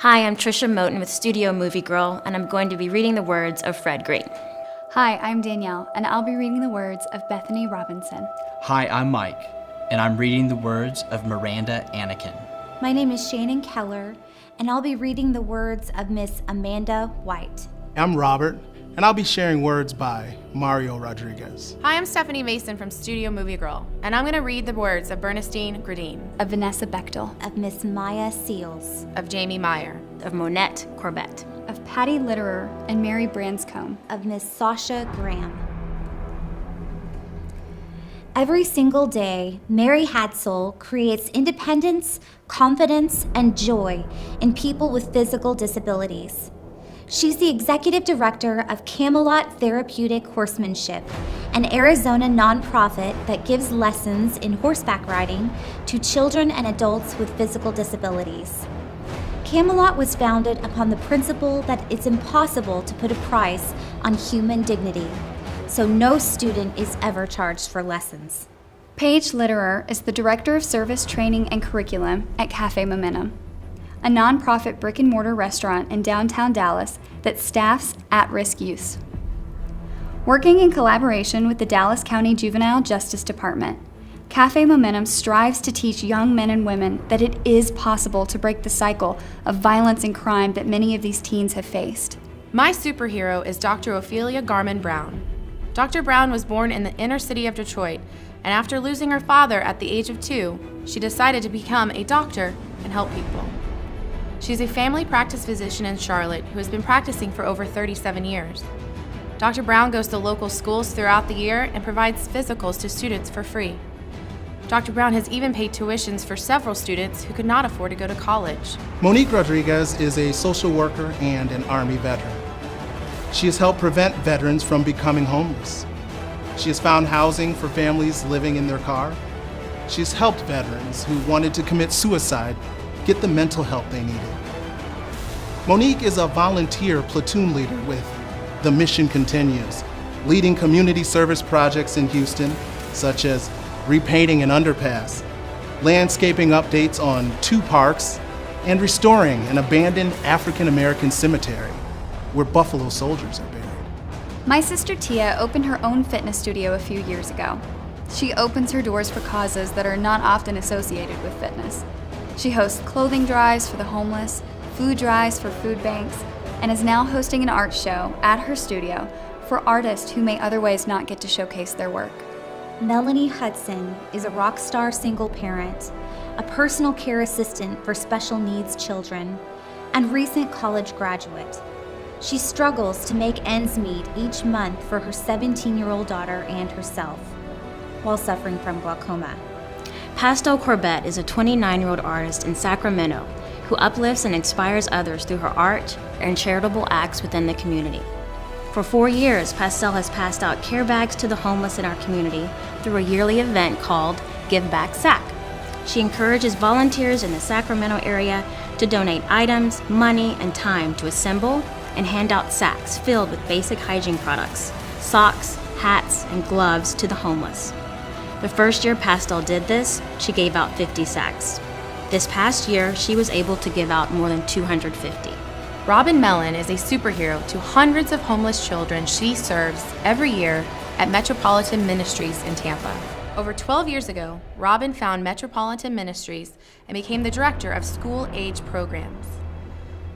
Hi, I'm Trisha Moten with Studio Movie Girl, and I'm going to be reading the words of Fred Green. Hi, I'm Danielle, and I'll be reading the words of Bethany Robinson. Hi, I'm Mike, and I'm reading the words of Miranda Anakin. My name is Shannon Keller, and I'll be reading the words of Miss Amanda White. I'm Robert, and I'll be sharing words by Mario Rodriguez. Hi, I'm Stephanie Mason from Studio Movie Girl, and I'm going to read the words of Bernestine Gradine, Of Vanessa Bechtel. Of Miss Maya Seals. of Jamie Meyer, Of Monette Corbett. Of Patty Litterer and Mary Branscombe. Of Miss Sasha Graham. Every single day, Mary Hadsel creates independence, confidence, and joy in people with physical disabilities. She's the executive director of Camelot Therapeutic Horsemanship, an Arizona nonprofit that gives lessons in horseback riding to children and adults with physical disabilities. Camelot was founded upon the principle that it's impossible to put a price on human dignity, so no student is ever charged for lessons. Paige Litterer is the Director of Service Training and Curriculum at Cafe Momentum, a nonprofit brick-and-mortar restaurant in downtown Dallas that staffs at-risk youth. Working in collaboration with the Dallas County Juvenile Justice Department, Cafe Momentum strives to teach young men and women that it is possible to break the cycle of violence and crime that many of these teens have faced. My superhero is Dr. Ophelia Garman Brown. Dr. Brown was born in the inner city of Detroit, and after losing her father at the age of 2, she decided to become a doctor and help people. She's a family practice physician in Charlotte who has been practicing for over 37 years. Dr. Brown goes to local schools throughout the year and provides physicals to students for free. Dr. Brown has even paid tuitions for several students who could not afford to go to college. Monique Rodriguez is a social worker and an Army veteran. She has helped prevent veterans from becoming homeless. She has found housing for families living in their car. She has helped veterans who wanted to commit suicide get the mental help they needed. Monique is a volunteer platoon leader with The Mission Continues, leading community service projects in Houston, such as repainting an underpass, landscaping updates on 2 parks, and restoring an abandoned African American cemetery where Buffalo soldiers are buried. My sister Tia opened her own fitness studio a few years ago. She opens her doors for causes that are not often associated with fitness. She hosts clothing drives for the homeless, food drives for food banks, and is now hosting an art show at her studio for artists who may otherwise not get to showcase their work. Melanie Hudson is a rock star single parent, a personal care assistant for special needs children, and recent college graduate. She struggles to make ends meet each month for her 17-year-old daughter and herself, while suffering from glaucoma. Pastel Corbett is a 29-year-old artist in Sacramento who uplifts and inspires others through her art and charitable acts within the community. For 4 years, Pastel has passed out care bags to the homeless in our community through a yearly event called Give Back Sac. She encourages volunteers in the Sacramento area to donate items, money, and time to assemble and hand out sacks filled with basic hygiene products, socks, hats, and gloves to the homeless. The first year Pastel did this, she gave out 50 sacks. This past year, she was able to give out more than 250. Robin Mellon is a superhero to hundreds of homeless children she serves every year at Metropolitan Ministries in Tampa. Over 12 years ago, Robin found Metropolitan Ministries and became the director of school-age programs.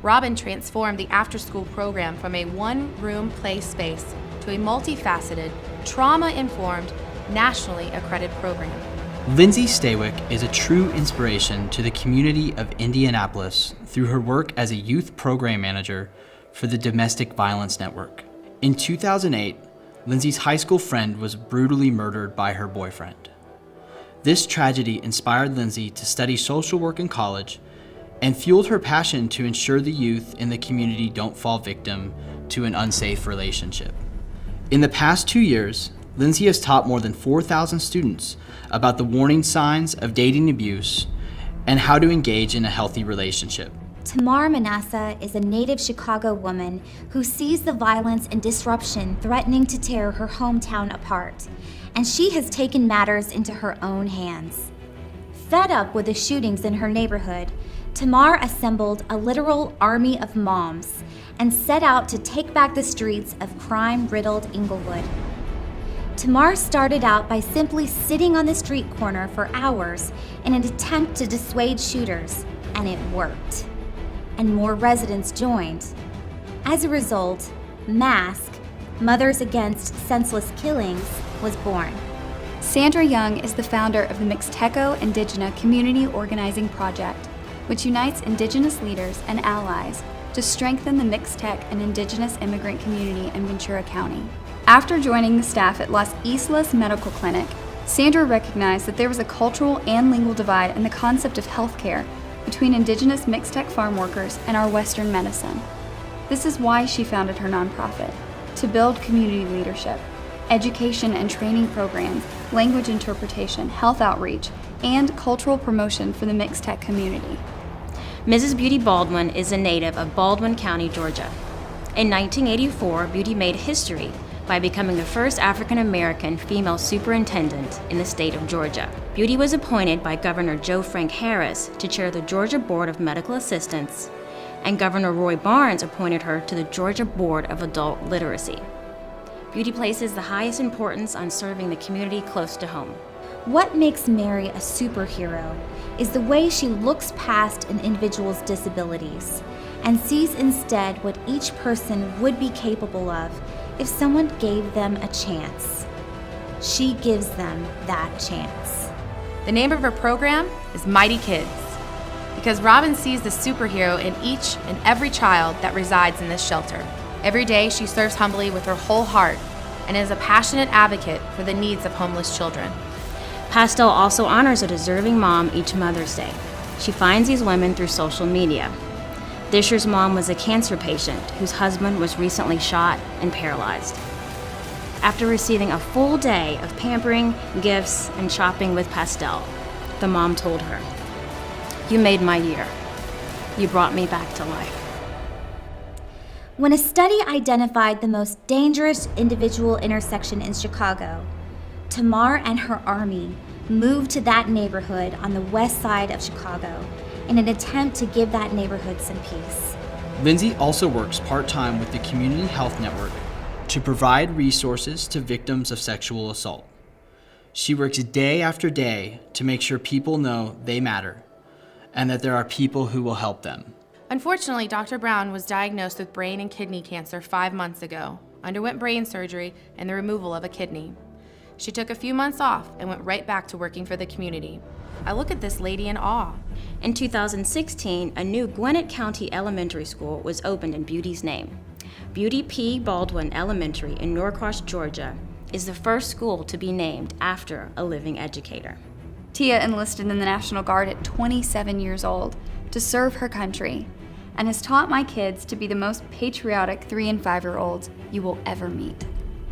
Robin transformed the after-school program from a one-room play space to a multifaceted, trauma-informed, nationally accredited program. Lindsay Stawick is a true inspiration to the community of Indianapolis through her work as a youth program manager for the Domestic Violence Network. In 2008, Lindsay's high school friend was brutally murdered by her boyfriend. This tragedy inspired Lindsay to study social work in college and fueled her passion to ensure the youth in the community don't fall victim to an unsafe relationship. In the past 2 years, Lindsay has taught more than 4,000 students about the warning signs of dating abuse and how to engage in a healthy relationship. Tamar Manassa is a native Chicago woman who sees the violence and disruption threatening to tear her hometown apart, and she has taken matters into her own hands. Fed up with the shootings in her neighborhood, Tamar assembled a literal army of moms and set out to take back the streets of crime-riddled Inglewood. Tamar started out by simply sitting on the street corner for hours in an attempt to dissuade shooters, and it worked. And more residents joined. As a result, MASK, Mothers Against Senseless Killings, was born. Sandra Young is the founder of the Mixteco Indigena Community Organizing Project, which unites Indigenous leaders and allies to strengthen the Mixtec and Indigenous immigrant community in Ventura County. After joining the staff at Las Islas Medical Clinic, Sandra recognized that there was a cultural and legal divide in the concept of healthcare between Indigenous Mixtec farm workers and our Western medicine. This is why she founded her nonprofit, to build community leadership, education and training programs, language interpretation, health outreach, and cultural promotion for the Mixtec community. Mrs. Beauty Baldwin is a native of Baldwin County, Georgia. In 1984, Beauty made history by becoming the first African-American female superintendent in the state of Georgia. Beauty was appointed by Governor Joe Frank Harris to chair the Georgia Board of Medical Assistants, and Governor Roy Barnes appointed her to the Georgia Board of Adult Literacy. Beauty places the highest importance on serving the community close to home. What makes Mary a superhero is the way she looks past an individual's disabilities and sees instead what each person would be capable of if someone gave them a chance. She gives them that chance. The name of her program is Mighty Kids, because Robin sees the superhero in each and every child that resides in this shelter. Every day she serves humbly with her whole heart and is a passionate advocate for the needs of homeless children. Pastel also honors a deserving mom each Mother's Day. She finds these women through social media. This year's mom was a cancer patient whose husband was recently shot and paralyzed. After receiving a full day of pampering, gifts, and shopping with Pastel, the mom told her, "You made my year. You brought me back to life." When a study identified the most dangerous individual intersection in Chicago, Tamar and her army moved to that neighborhood on the west side of Chicago in an attempt to give that neighborhood some peace. Lindsay also works part-time with the Community Health Network to provide resources to victims of sexual assault. She works day after day to make sure people know they matter and that there are people who will help them. Unfortunately, Dr. Brown was diagnosed with brain and kidney cancer 5 months ago, underwent brain surgery and the removal of a kidney. She took a few months off and went right back to working for the community. I look at this lady in awe. In 2016, a new Gwinnett County Elementary School was opened in Beauty's name. Beauty P. Baldwin Elementary in Norcross, Georgia, is the first school to be named after a living educator. Tia enlisted in the National Guard at 27 years old to serve her country and has taught my kids to be the most patriotic 3- and 5-year-olds you will ever meet.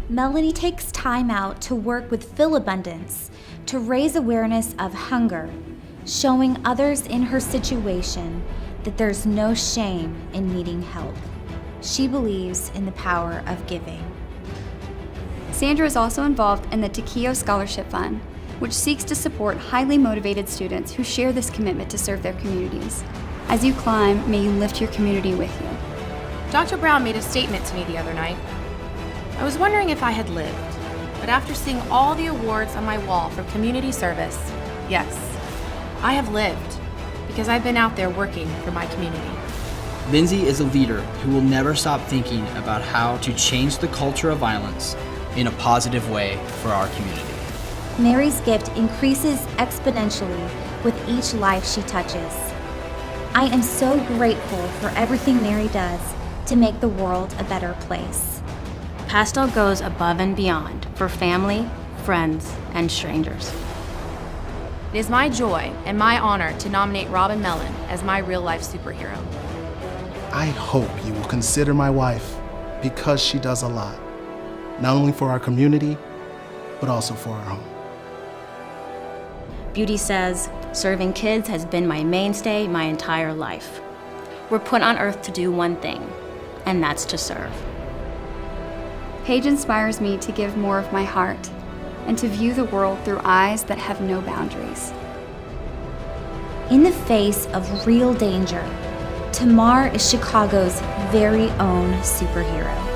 Melanie takes time out to work with Philabundance to raise awareness of hunger, showing others in her situation that there's no shame in needing help. She believes in the power of giving. Sandra is also involved in the Tequio Scholarship Fund, which seeks to support highly motivated students who share this commitment to serve their communities. As you climb, may you lift your community with you. Dr. Brown made a statement to me the other night. I was wondering if I had lived, but after seeing all the awards on my wall for community service, yes, I have lived, because I've been out there working for my community. Lindsay is a leader who will never stop thinking about how to change the culture of violence in a positive way for our community. Mary's gift increases exponentially with each life she touches. I am so grateful for everything Mary does to make the world a better place. Pastel goes above and beyond for family, friends, and strangers. It is my joy and my honor to nominate Robin Mellon as my real-life superhero. I hope you will consider my wife because she does a lot, not only for our community, but also for our home. Beauty says, "Serving kids has been my mainstay my entire life. We're put on earth to do one thing, and that's to serve." Paige inspires me to give more of my heart and to view the world through eyes that have no boundaries. in the face of real danger, Tamar is Chicago's very own superhero.